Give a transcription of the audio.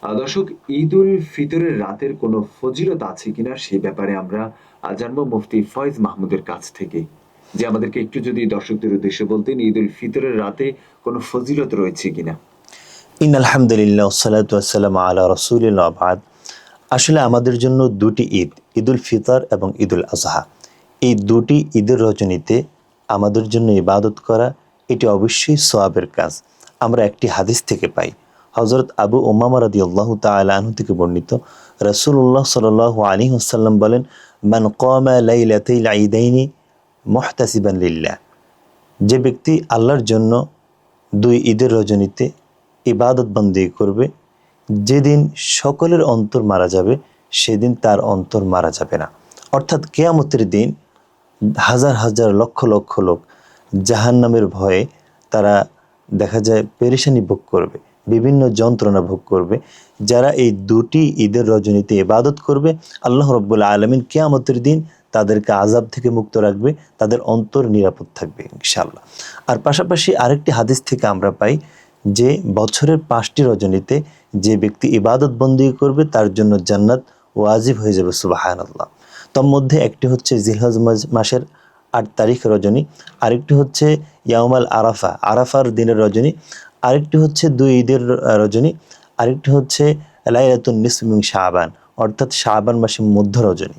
দর্শক, ঈদ উল ফিতরের রাতের কোনো ফজিলত আছে কিনা সে ব্যাপারে আমরা জানবো মুফতি ফয়েজ মাহমুদের কাছ থেকে। যে আমাদেরকে একটু যদি দর্শকদের উদ্দেশ্যে বলতেন ঈদ উল ফিতরের রাতে কোনো ফজিলত রয়েছে কিনা। আলহামদুলিল্লাহ ওয়াসসালাতু ওয়াসসালামু আলা রাসূলিল্লাহ বাদ। আসলে আমাদের জন্য দুটি ঈদ, ঈদুল ফিতর এবং ঈদুল আজহা, এই দুটি ঈদের রজনীতে আমাদের জন্য ইবাদত করা এটি অবশ্যই সওয়াবের কাজ। আমরা একটি হাদিস থেকে পাই, হযরত আবু উমামা রাদিয়াল্লাহু তাআলা আনহু থেকে বর্ণিত, রাসূলুল্লাহ সাল্লাল্লাহু আলাইহি ওয়াসাল্লাম বলেন, মান কামা লাইলাতাল ঈদাইনি মুহতাসিবান লিল্লাহ, যে ব্যক্তি আল্লাহর জন্য দুই ঈদের রজনীতে ইবাদত বন্দেগী করবে, যেদিন সকলের অন্তর মারা যাবে সেদিন তার অন্তর মারা যাবে না। অর্থাৎ কিয়ামতের দিন হাজার হাজার লক্ষ লক্ষ লোক জাহান্নামের ভয়ে তারা দেখা যায় পেরেশানি ভোগ করবে, বিভিন্ন যন্ত্রণা ভোগ করবে। যারা এই দুটি ঈদের রজনীতে ইবাদত করবে, আল্লাহ রাব্বুল আলামিন কিয়ামতের দিন তাদেরকে আযাব থেকে মুক্ত রাখবে, তাদের অন্তর নিরাপদ থাকবে ইনশাআল্লাহ। আর পাশাপাশি আরেকটি হাদিস থেকে আমরা পাই যে বছরের 5টি রজনীতে যে ব্যক্তি ইবাদত বন্দেগী করবে তার জন্য জান্নাত ওয়াজিব হয়ে যাবে, সুবহানাল্লাহ। তার মধ্যে একটি হচ্ছে জিলহজ মাসের 8 তারিখ রজনী, আরেকটি হচ্ছে ইয়াউমাল আরাফা, আরাফার দিনের রজনী, আরেকটি হচ্ছে দুই ঈদের রজনী, আরেকটি হচ্ছে লাইলাতুন নিসফ মিন শাবান, অর্থাৎ শাবান মাসের মধ্য রজনী।